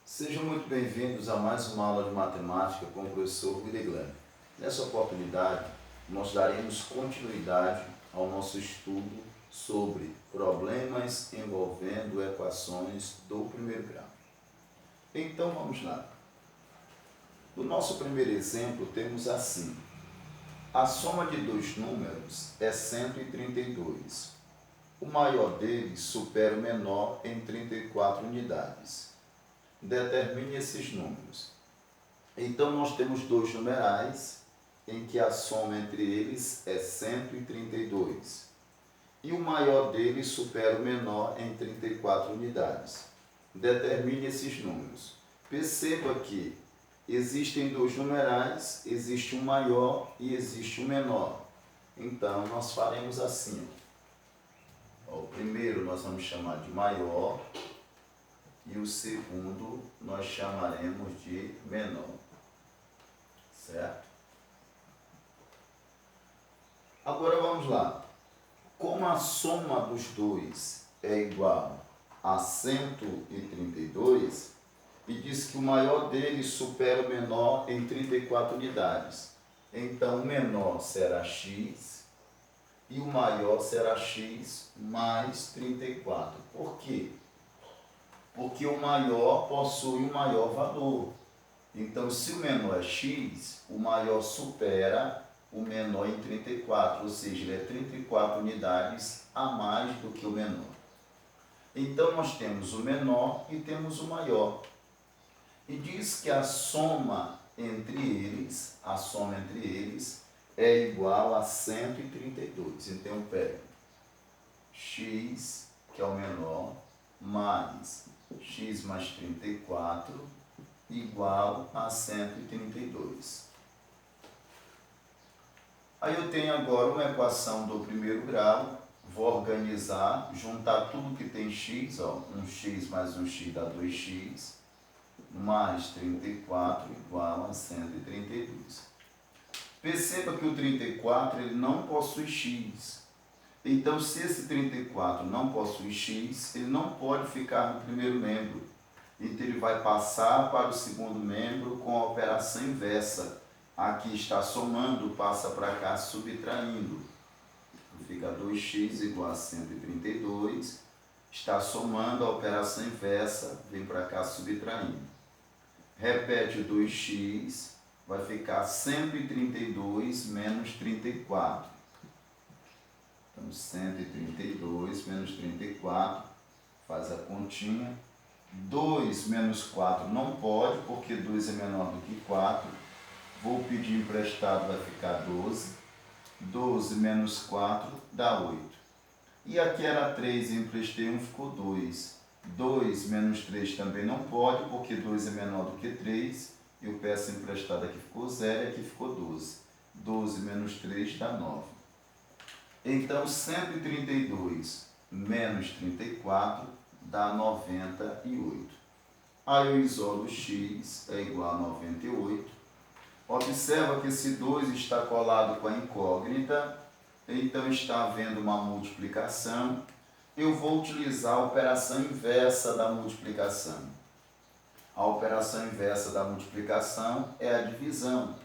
Sejam muito bem-vindos a mais uma aula de matemática com o professor Guilherme. Nessa oportunidade, nós daremos continuidade ao nosso estudo sobre problemas envolvendo equações do primeiro grau. Então vamos lá. No nosso primeiro exemplo temos assim: a soma de dois números é 132. O maior deles supera o menor em 34 unidades. Determine esses números. Então, nós temos dois numerais em que a soma entre eles é 132. E o maior deles supera o menor em 34 unidades. Determine esses números. Perceba que existem dois numerais, existe um maior e existe um menor. Então, nós faremos assim. O primeiro nós vamos chamar de maior. E o segundo nós chamaremos de menor, certo? Agora vamos lá. Como a soma dos dois é igual a 132, e diz que o maior deles supera o menor em 34 unidades. Então, o menor será x e o maior será x mais 34. Por quê? Porque o maior possui um maior valor. Então, se o menor é x, o maior supera o menor em 34, ou seja, ele é 34 unidades a mais do que o menor. Então, nós temos o menor e temos o maior. E diz que a soma entre eles é igual a 132. Então, pega x, que é o menor, mais x mais 34 igual a 132. Aí eu tenho agora uma equação do primeiro grau, vou organizar, juntar tudo que tem x, um x mais um x dá 2x, mais 34 igual a 132. Perceba que o 34 ele não possui x. Então, se esse 34 não possui x, ele não pode ficar no primeiro membro. Então, ele vai passar para o segundo membro com a operação inversa. Aqui está somando, passa para cá subtraindo. Fica 2x igual a 132. Está somando, a operação inversa, vem para cá subtraindo. Repete o 2x, vai ficar 132 menos 34. Então, 132 menos 34, faz a continha. 2 menos 4 não pode, porque 2 é menor do que 4. Vou pedir emprestado, vai ficar 12. 12 menos 4 dá 8. E aqui era 3, emprestei 1, ficou 2. 2 menos 3 também não pode, porque 2 é menor do que 3. Eu peço emprestado, aqui ficou 0 e aqui ficou 12. 12 menos 3 dá 9. Então, 132 menos 34 dá 98. Aí eu isolo x é igual a 98. Observa que esse 2 está colado com a incógnita, então está havendo uma multiplicação. Eu vou utilizar a operação inversa da multiplicação. A operação inversa da multiplicação é a divisão.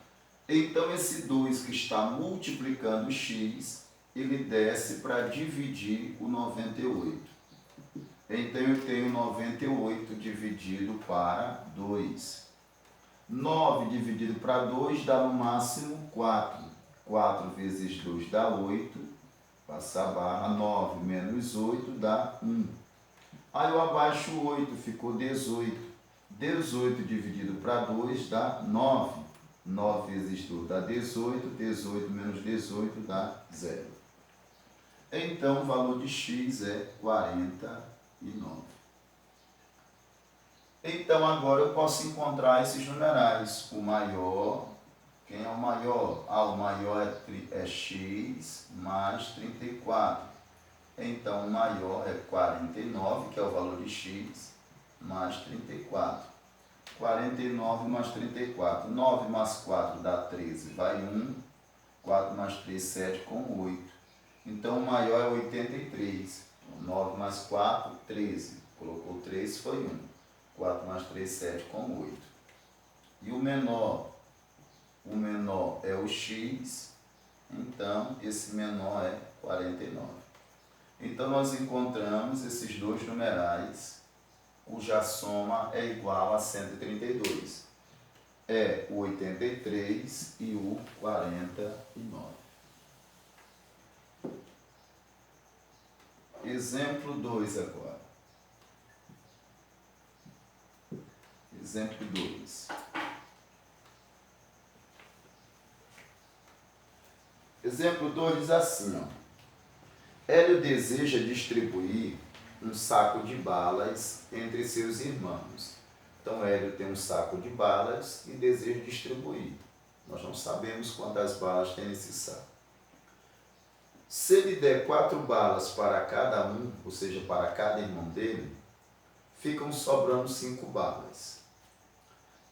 Então, esse 2 que está multiplicando x, ele desce para dividir o 98. Então, eu tenho 98 dividido para 2. 9 dividido para 2 dá no máximo 4. 4 vezes 2 dá 8. Passa a barra, 9 menos 8 dá 1. Aí eu abaixo 8, ficou 18. 18 dividido para 2 dá 9. 9 vezes 2 dá 18. 18 menos 18 dá 0. Então, o valor de x é 49. Então, agora eu posso encontrar esses numerais. O maior, quem é o maior? O maior é x mais 34. Então, o maior é 49, que é o valor de x, mais 34. 49 mais 34. 9 mais 4 dá 13, vai 1. 4 mais 3, 7 com 8. Então, o maior é 83. 9 mais 4, 13. Colocou 3, foi 1. 4 mais 3, 7 com 8. E o menor é o x, então esse menor é 49. Então nós encontramos esses dois numerais, cuja soma é igual a 132. É o 83 e o 49. Exemplo 2 agora. Exemplo 2. Exemplo 2 diz assim, ó. Hélio deseja distribuir um saco de balas entre seus irmãos. Então, Hélio tem um saco de balas e deseja distribuir. Nós não sabemos quantas balas tem nesse saco. Se ele der 4 balas para cada um, ou seja, para cada irmão dele, ficam sobrando 5 balas.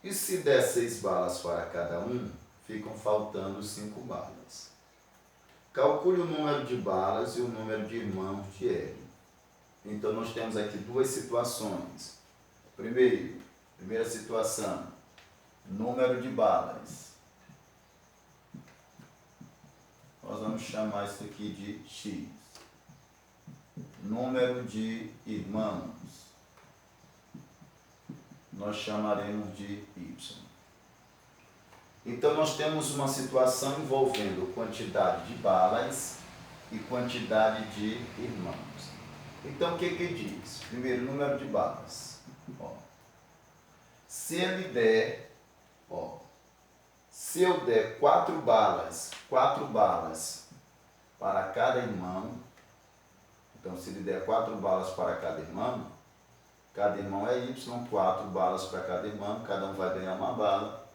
E se der 6 balas para cada um, ficam faltando 5 balas. Calcule o número de balas e o número de irmãos de Hélio. Então, nós temos aqui duas situações. Primeira situação, número de balas. Nós vamos chamar isso aqui de X. Número de irmãos. Nós chamaremos de Y. Então, nós temos uma situação envolvendo quantidade de balas e quantidade de irmãos. Então, o que diz? Primeiro, número de balas. Ó. Se eu der 4 balas para cada irmão, então, se ele der 4 balas para cada irmão é Y, 4 balas para cada irmão, cada um vai ganhar uma bala.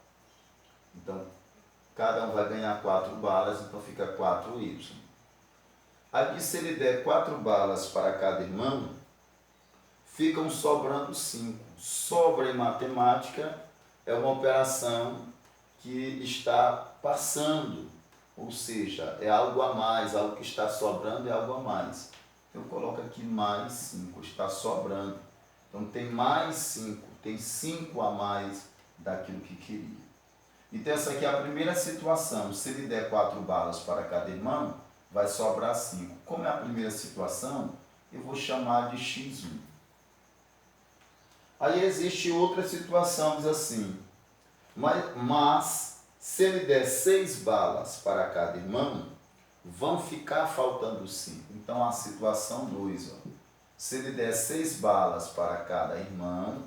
Então, cada um vai ganhar 4 balas, então fica 4Y. Aqui, se ele der 4 balas para cada irmão, ficam sobrando 5. Sobra em matemática é uma operação que está passando, ou seja, é algo a mais, algo que está sobrando é algo a mais. Então, eu coloco aqui mais 5, está sobrando. Então, tem mais 5, tem 5 a mais daquilo que queria. Então, essa aqui é a primeira situação. Se ele der 4 balas para cada irmão, vai sobrar 5. Como é a primeira situação, eu vou chamar de X1. Aí existe outra situação, diz assim, mas se ele der 6 balas para cada irmão, vão ficar faltando 5. Então, a situação 2, ó. Se ele der 6 balas para cada irmão,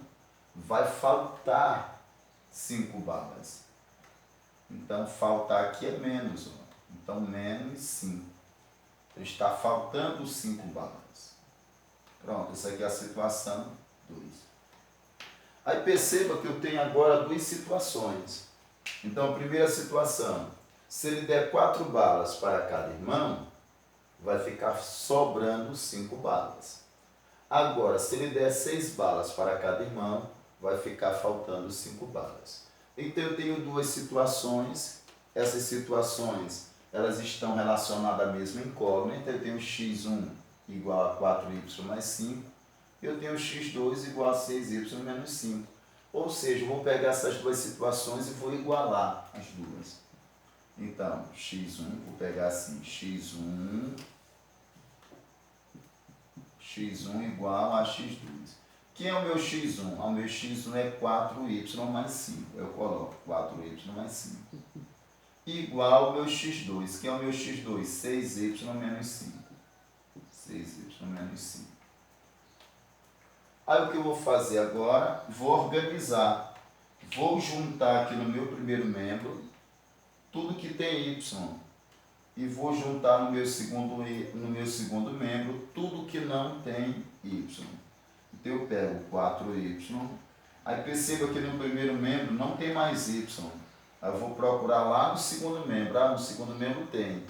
vai faltar 5 balas. Então, faltar aqui é menos, ó. Então, menos 5. Então, está faltando 5 balas. Pronto, essa aqui é a situação 2. Aí perceba que eu tenho agora duas situações. Então, a primeira situação, se ele der 4 balas para cada irmão, vai ficar sobrando 5 balas. Agora, se ele der 6 balas para cada irmão, vai ficar faltando 5 balas. Então, eu tenho duas situações. Essas situações, elas estão relacionadas à mesma incógnita. Eu tenho x1 igual a 4y mais 5. Eu tenho x2 igual a 6y menos 5. Ou seja, eu vou pegar essas duas situações e vou igualar as duas. Então, x1, vou pegar assim, x1 igual a x2. Quem é o meu x1? O meu x1 é 4y mais 5. Eu coloco 4y mais 5. Igual ao meu x2. Quem é o meu x2? 6y menos 5. 6y menos 5. Aí o que eu vou fazer agora? Vou organizar. Vou juntar aqui no meu primeiro membro tudo que tem y. E vou juntar no meu segundo membro tudo que não tem y. Então eu pego 4y. Aí perceba que no primeiro membro não tem mais y. Aí eu vou procurar lá no segundo membro. No segundo membro tem.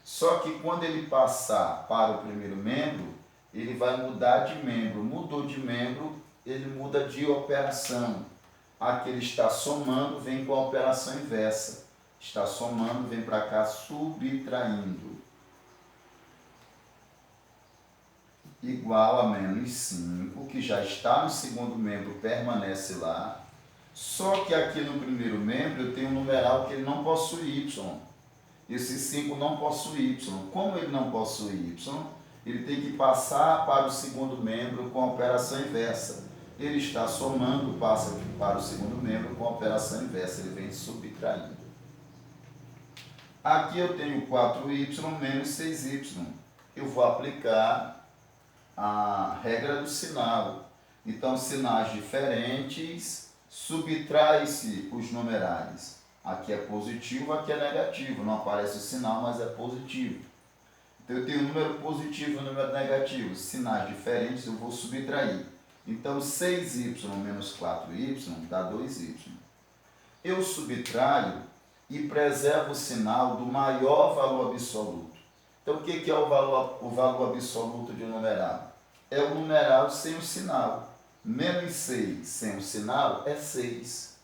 Só que quando ele passar para o primeiro membro, ele vai mudar de membro. Mudou de membro, ele muda de operação. Aqui ele está somando, vem com a operação inversa. Está somando, vem para cá subtraindo. igual a menos 5, que já está no segundo membro, permanece lá. Só que aqui no primeiro membro eu tenho um numeral que ele não possui y. Esse 5 não possui y. Como ele não possui y, ele tem que passar para o segundo membro com a operação inversa. Ele está somando, passa para o segundo membro com a operação inversa, ele vem subtraindo. Aqui eu tenho 4y menos 6y. Eu vou aplicar a regra do sinal. Então, sinais diferentes, subtrai-se os numerais. Aqui é positivo, aqui é negativo. Não aparece o sinal, mas é positivo. Então, eu tenho um número positivo e um número negativo. Sinais diferentes, eu vou subtrair. Então, 6y menos 4y dá 2y. Eu subtraio e preservo o sinal do maior valor absoluto. Então, o que é o valor absoluto de um numeral? É o numeral sem o sinal. Menos 6 sem o sinal é 6.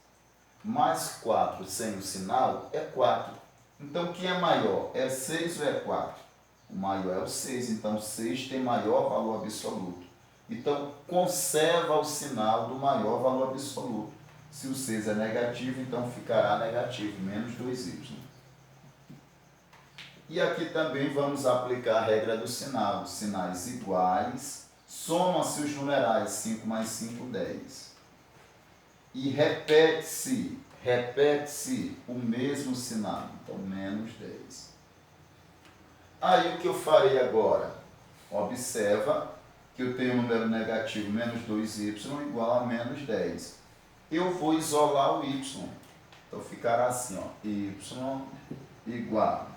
Mais 4 sem o sinal é 4. Então, quem é maior? É 6 ou é 4? O maior é o 6. Então, 6 tem maior valor absoluto. Então, conserva o sinal do maior valor absoluto. Se o 6 é negativo, então ficará negativo, menos 2y. E aqui também vamos aplicar a regra do sinal. Sinais iguais, somam-se os numerais 5 mais 5, 10. E repete-se o mesmo sinal, então menos 10. Aí o que eu farei agora? Observa que eu tenho um número negativo, menos 2y, igual a menos 10. Eu vou isolar o y. Então ficará assim, ó, y igual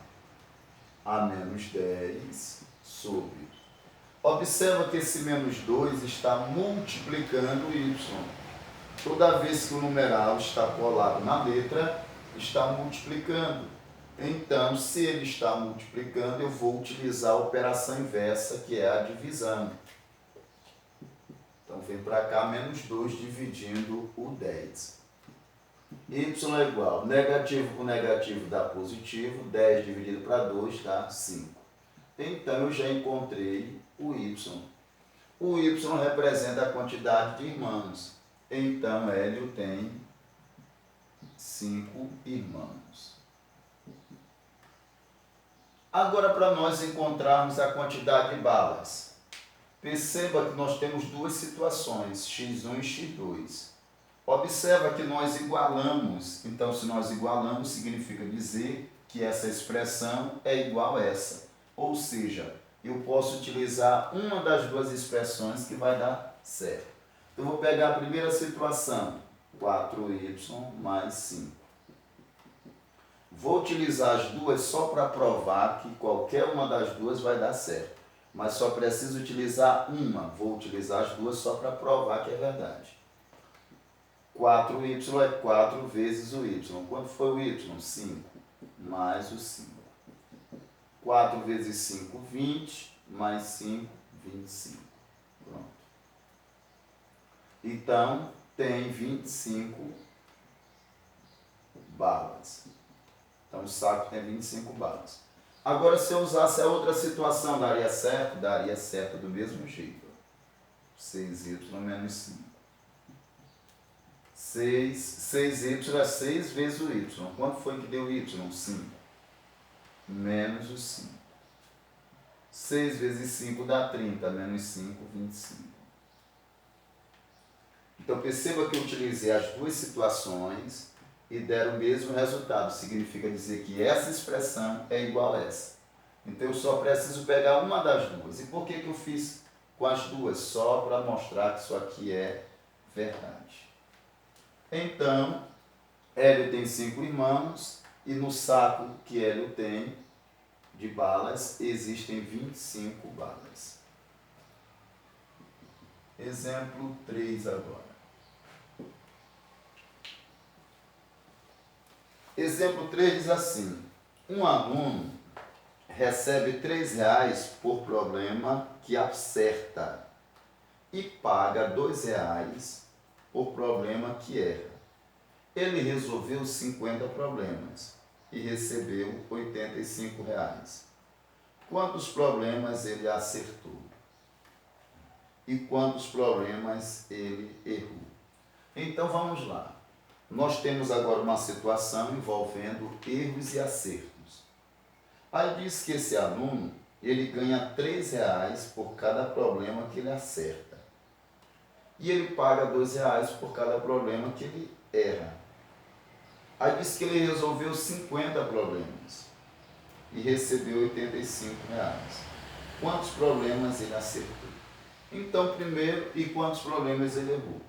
a menos 10 sobre. Observa que esse menos 2 está multiplicando o y. Toda vez que o numeral está colado na letra, está multiplicando. Então, se ele está multiplicando, eu vou utilizar a operação inversa, que é a divisão. Então, vem para cá, menos 2 dividindo o 10. Y é igual, negativo com negativo dá positivo, 10 dividido para 2 dá 5. Então, eu já encontrei o y. O y representa a quantidade de irmãos. Então, Hélio tem 5 irmãos. Agora, para nós encontrarmos a quantidade de balas. Perceba que nós temos duas situações, x1 e x2. Observa que nós igualamos. Então, se nós igualamos, significa dizer que essa expressão é igual a essa. Ou seja, eu posso utilizar uma das duas expressões que vai dar certo. Eu vou pegar a primeira situação, 4y mais 5. Vou utilizar as duas só para provar que qualquer uma das duas vai dar certo. Mas só preciso utilizar uma. Vou utilizar as duas só para provar que é verdade. 4y é 4 vezes o y. Quanto foi o y? 5. Mais o 5. 4 vezes 5, 20. Mais 5, 25. Pronto. Então, tem 25 balas. Então, o saco tem 25 balas. Agora, se eu usasse a outra situação, daria certo? Daria certo do mesmo jeito. 6y menos 5. 6y é 6 vezes o y. Quanto foi que deu y? 5. Menos o 5. 6 vezes 5 dá 30. Menos 5, 25. Então, perceba que eu utilizei as duas situações e deram o mesmo resultado. Significa dizer que essa expressão é igual a essa. Então, eu só preciso pegar uma das duas. E por que eu fiz com as duas? Só para mostrar que isso aqui é verdade. Então, Hélio tem 5 irmãos e no saco que Hélio tem de balas existem 25 balas. Exemplo 3 agora. Exemplo 3 diz assim: um aluno recebe R$3 por problema que acerta e paga R$2 por problema que erra. Ele resolveu 50 problemas e recebeu R$85. Quantos problemas ele acertou? e quantos problemas ele errou. Então vamos lá. Nós temos agora uma situação envolvendo erros e acertos. Aí diz que esse aluno, ele ganha R$3 por cada problema que ele acerta. E ele paga R$2 por cada problema que ele erra. Aí diz que ele resolveu 50 problemas e recebeu R$85. Quantos problemas ele acertou? Então, primeiro, e quantos problemas ele errou?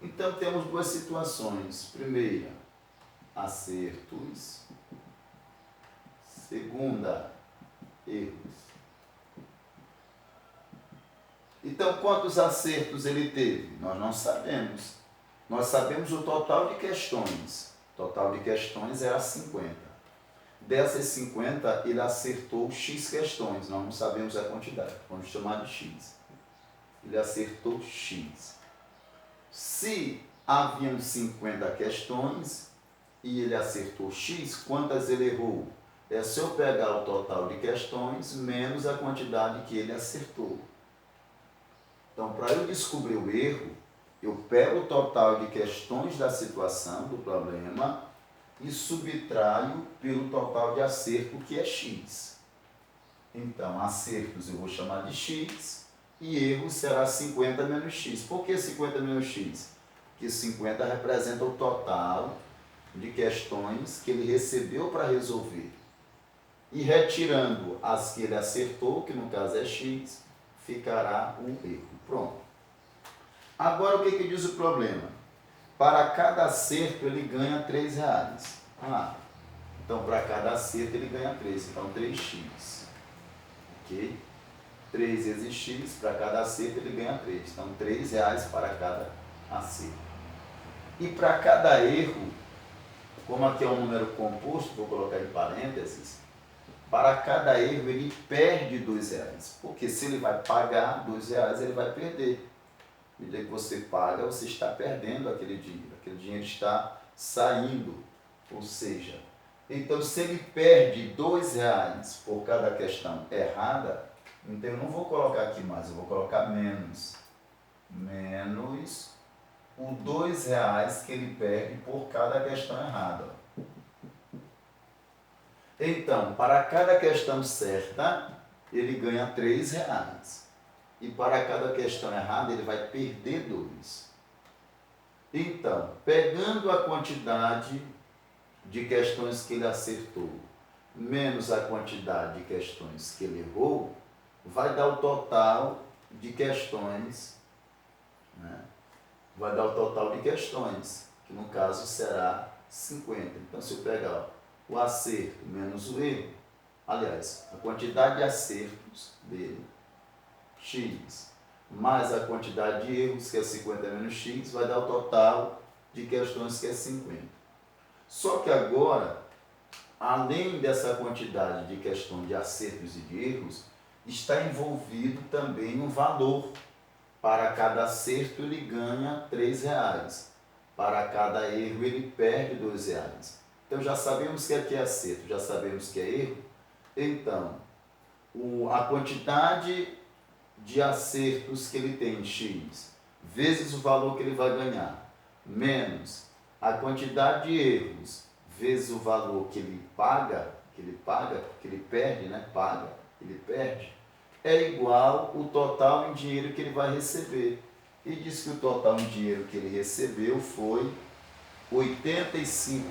Então, temos duas situações. Primeira, acertos. Segunda, erros. Então, quantos acertos ele teve? Nós não sabemos. Nós sabemos o total de questões. O total de questões era 50. Dessas 50, ele acertou X questões. Nós não sabemos a quantidade. Vamos chamar de X. Ele acertou X. Se haviam 50 questões e ele acertou X, quantas ele errou? É se eu pegar o total de questões menos a quantidade que ele acertou. Então, para eu descobrir o erro, eu pego o total de questões da situação, do problema, e subtraio pelo total de acerto, que é X. Então, acertos eu vou chamar de X, e erro será 50 menos X. Por que 50 menos X? Porque 50 representa o total de questões que ele recebeu para resolver. E retirando as que ele acertou, que no caso é X, ficará um erro. Pronto. Agora o que diz o problema? Para cada acerto ele ganha R$3. Então para cada acerto ele ganha 3, então 3x. Ok? 3 vezes x, para cada acerto ele ganha 3. Então R$3 para cada acerto. E para cada erro, como aqui é um número composto, vou colocar em parênteses, para cada erro ele perde R$2. Porque se ele vai pagar R$2, ele vai perder. À medida que você paga, você está perdendo aquele dinheiro. Aquele dinheiro está saindo. Ou seja, então se ele perde R$2 por cada questão errada, então eu não vou colocar aqui mais, eu vou colocar menos. Menos o R$2 que ele perde por cada questão errada. Então, para cada questão certa, ele ganha R$3. E para cada questão errada, ele vai perder 2. Então, pegando a quantidade de questões que ele acertou, menos a quantidade de questões que ele errou, vai dar o total de questões, né? Vai dar o total de questões, que no caso será 50. Então, se eu pegar o acerto menos o erro, aliás, a quantidade de acertos dele, x, mais a quantidade de erros, que é 50 menos x, vai dar o total de questões, que é 50. Só que agora, além dessa quantidade de questões de acertos e de erros, está envolvido também um valor. Para cada acerto ele ganha R$3. Para cada erro ele perde R$2. Então já sabemos que aqui é acerto, já sabemos que é erro. Então, a quantidade de acertos que ele tem, x, vezes o valor que ele vai ganhar, menos a quantidade de erros, vezes o valor que ele paga, porque ele perde, né? Ele perde, é igual o total em dinheiro que ele vai receber. E diz que o total em dinheiro que ele recebeu foi R$85.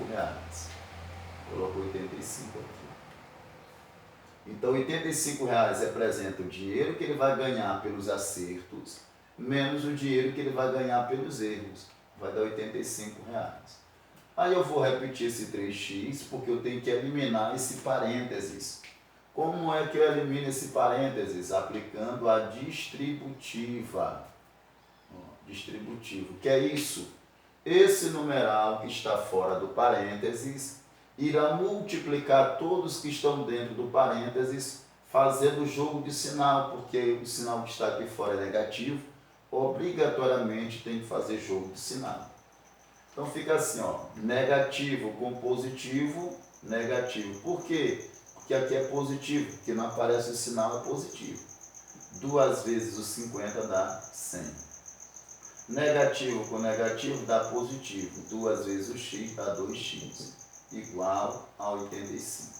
Coloco 85 aqui. Então, R$85 representa o dinheiro que ele vai ganhar pelos acertos, menos o dinheiro que ele vai ganhar pelos erros. Vai dar R$85. Aí eu vou repetir esse 3x, porque eu tenho que eliminar esse parênteses. Como é que eu elimino esse parênteses? Aplicando a distributiva. Distributivo, que é isso? Esse numeral que está fora do parênteses irá multiplicar todos que estão dentro do parênteses, fazendo o jogo de sinal, porque o sinal que está aqui fora é negativo, obrigatoriamente tem que fazer jogo de sinal. Então fica assim, ó, negativo com positivo, negativo. Por quê? Porque aqui é positivo, porque não aparece o sinal é positivo. 2 vezes o 50 dá 100. Negativo com negativo dá positivo. 2 vezes o x dá 2x, igual a 85.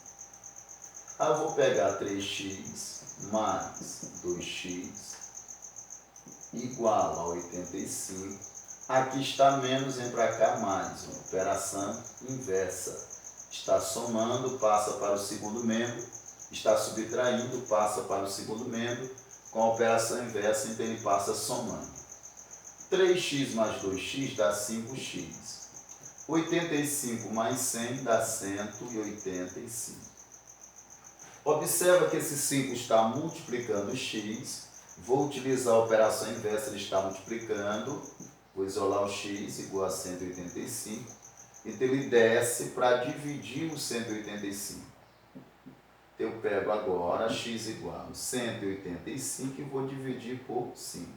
Eu vou pegar 3x mais 2x, igual a 85. Aqui está menos, vem para cá mais. Uma operação inversa. Está somando, passa para o segundo membro. Está subtraindo, passa para o segundo membro. Com a operação inversa, então ele passa somando. 3x mais 2x dá 5x. 85 mais 100 dá 185. Observa que esse 5 está multiplicando x. Vou utilizar a operação inversa, ele está multiplicando. Vou isolar o x igual a 185. Então ele desce para dividir o 185. Eu pego agora x igual a 185 e vou dividir por 5.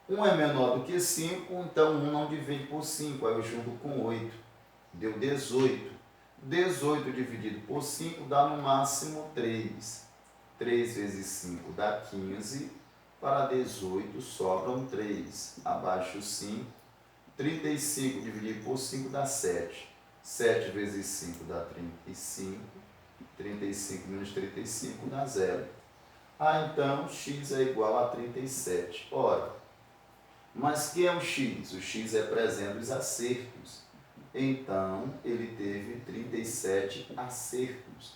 1 é menor do que 5, então 1 não divide por 5. Aí eu junto com 8. Deu 18. 18 dividido por 5 dá no máximo 3. 3 vezes 5 dá 15. Para 18 sobram 3. Abaixo 5. 35 dividido por 5 dá 7. 7 vezes 5 dá 35. 35 menos 35 dá 0. Então x é igual a 37. Ora, mas que é o x? O x representa os acertos. Então, ele teve 37 acertos.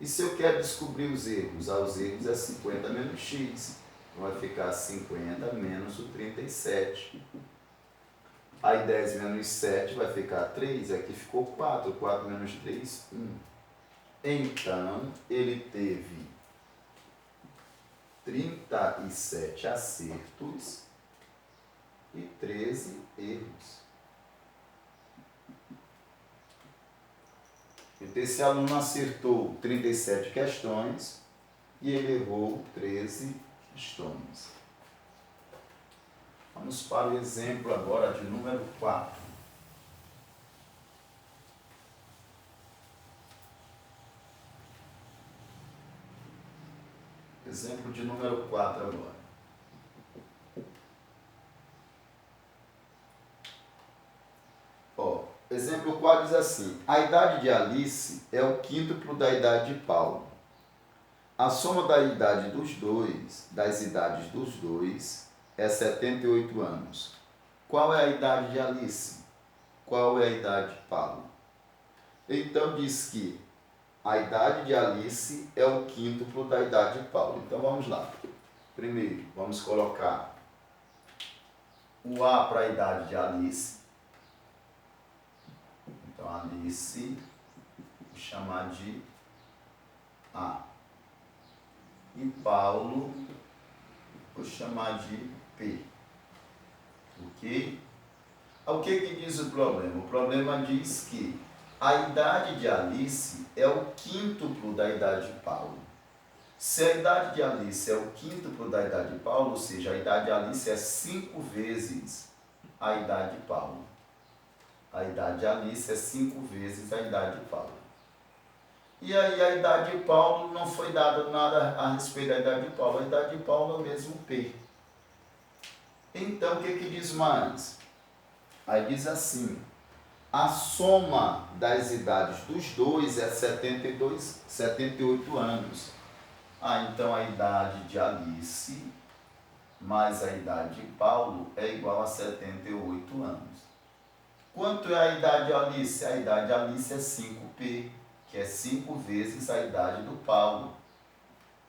E se eu quero descobrir os erros? Os erros é 50 menos x. Então, vai ficar 50 menos o 37. Aí 10 menos 7 vai ficar 3. Aqui ficou 4. 4 menos 3, 1. Então, ele teve 37 acertos e 13 erros. Então, esse aluno acertou 37 questões e ele errou 13 questões. Vamos para o exemplo agora de número 4. Exemplo de número 4 agora. Exemplo 4 diz assim: a idade de Alice é o quíntuplo da idade de Paulo. A soma da idade dos dois, das idades dos dois, é 78 anos. Qual é a idade de Alice? Qual é a idade de Paulo? Então diz que a idade de Alice é o quíntuplo da idade de Paulo. Então vamos lá. Primeiro, vamos colocar o A para a idade de Alice. Então, Alice, vou chamar de A. E Paulo, vou chamar de P. Ok? O que diz o problema? O problema diz que a idade de Alice é o quíntuplo da idade de Paulo. Se a idade de Alice é o quíntuplo da idade de Paulo, ou seja, a idade de Alice é 5 vezes a idade de Paulo. A idade de Alice é 5 vezes a idade de Paulo. E aí a idade de Paulo não foi dada nada a respeito da idade de Paulo. A idade de Paulo é o mesmo P. Então, o que diz mais? Aí diz assim: a soma das idades dos dois é 78 anos. Então a idade de Alice mais a idade de Paulo é igual a 78 anos. Quanto é a idade de Alice? A idade de Alice é 5P, que é 5 vezes a idade do Paulo,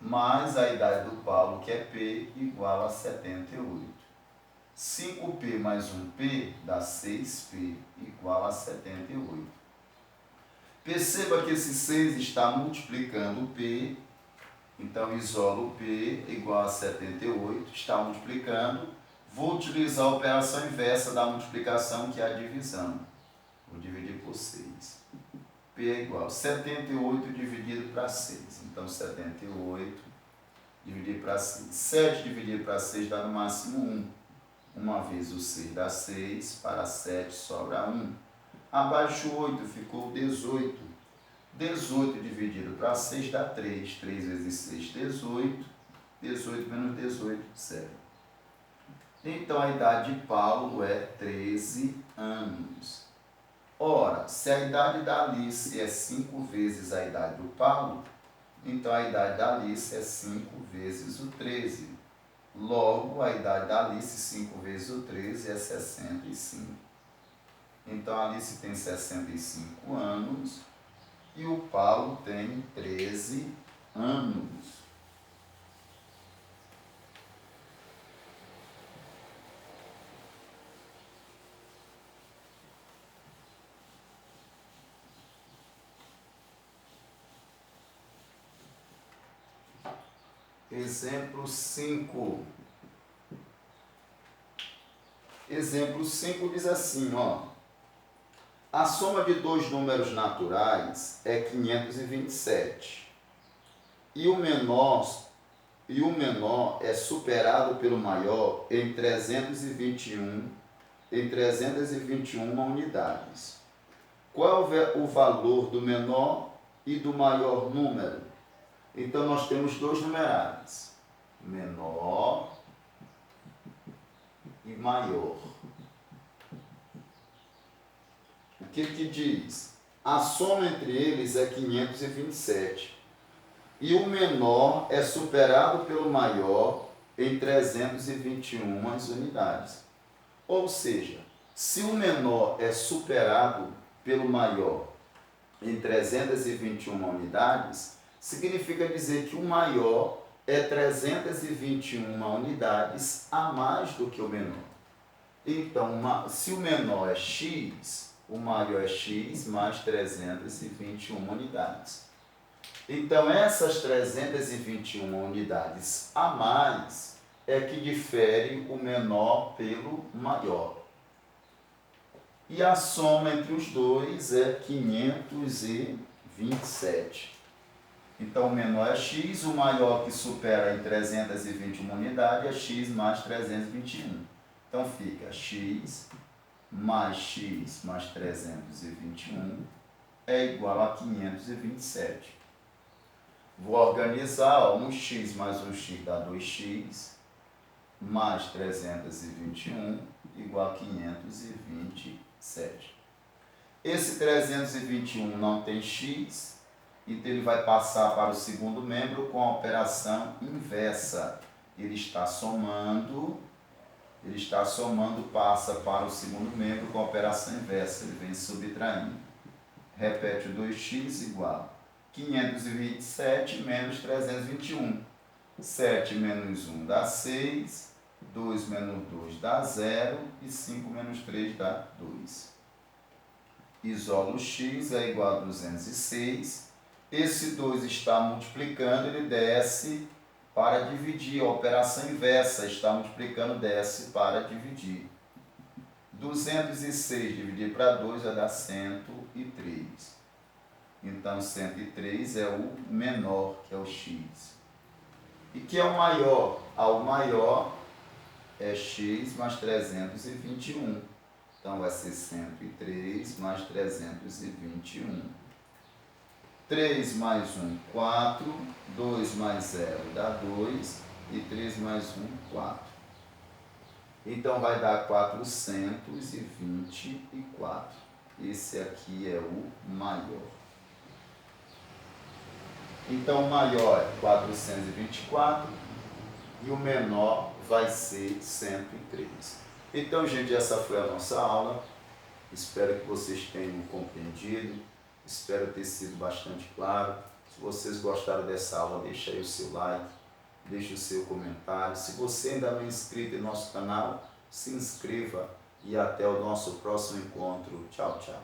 mais a idade do Paulo, que é P, igual a 78. 5P mais 1P dá 6P, igual a 78. Perceba que esse 6 está multiplicando o P, então isolo o P igual a 78, está multiplicando. Vou utilizar a operação inversa da multiplicação, que é a divisão. Vou dividir por 6. P é igual a 78 dividido para 6. Então, 78 dividido para 6. 7 dividido para 6 dá no máximo 1. Uma vez o 6 dá 6, para 7 sobra 1. Abaixo 8 ficou 18. 18 dividido para 6 dá 3. 3 vezes 6, 18. 18 menos 18, 0. Então, a idade de Paulo é 13 anos. Ora, se a idade da Alice é 5 vezes a idade do Paulo, então a idade da Alice é 5 vezes o 13. Logo, a idade da Alice, 5 vezes o 13, é 65. Então, a Alice tem 65 anos e o Paulo tem 13 anos. Exemplo 5. Exemplo 5 diz assim, ó. A soma de dois números naturais é 527. E o menor é superado pelo maior em 321 unidades. Qual é o valor do menor e do maior número? Então, nós temos dois numerais, menor e maior. O que diz? A soma entre eles é 527. E o menor é superado pelo maior em 321 unidades. Ou seja, se o menor é superado pelo maior em 321 unidades, significa dizer que o maior é 321 unidades a mais do que o menor. Então, se o menor é x, o maior é x mais 321 unidades. Então, essas 321 unidades a mais é que difere o menor pelo maior. E a soma entre os dois é 527. Então, o menor é x, o maior que supera em 321 unidades é x mais 321. Então, fica x mais 321 é igual a 527. Vou organizar, ó, 1x mais 1x dá 2x, mais 321 igual a 527. Esse 321 não tem x, então ele vai passar para o segundo membro com a operação inversa. Ele está somando, passa para o segundo membro com a operação inversa, ele vem subtraindo. Repete o 2x igual 527 menos 321. 7 menos 1 dá 6, 2 menos 2 dá 0 e 5 menos 3 dá 2. Isolo x é igual a 206. Esse 2 está multiplicando, ele desce para dividir. A operação inversa está multiplicando, desce para dividir. 206 dividir para 2 vai dar 103. Então, 103 é o menor, que é o x. E que é o maior? O maior é x mais 321. Então, vai ser 103 mais 321. 3 mais 1, 4. 2 mais 0 dá 2. E 3 mais 1, 4. Então, vai dar 424. Esse aqui é o maior. Então, o maior é 424 e o menor vai ser 103. Então, gente, essa foi a nossa aula. Espero que vocês tenham compreendido. Espero ter sido bastante claro. Se vocês gostaram dessa aula, deixa aí o seu like, deixe o seu comentário. Se você ainda não é inscrito em nosso canal, se inscreva e até o nosso próximo encontro. Tchau, tchau.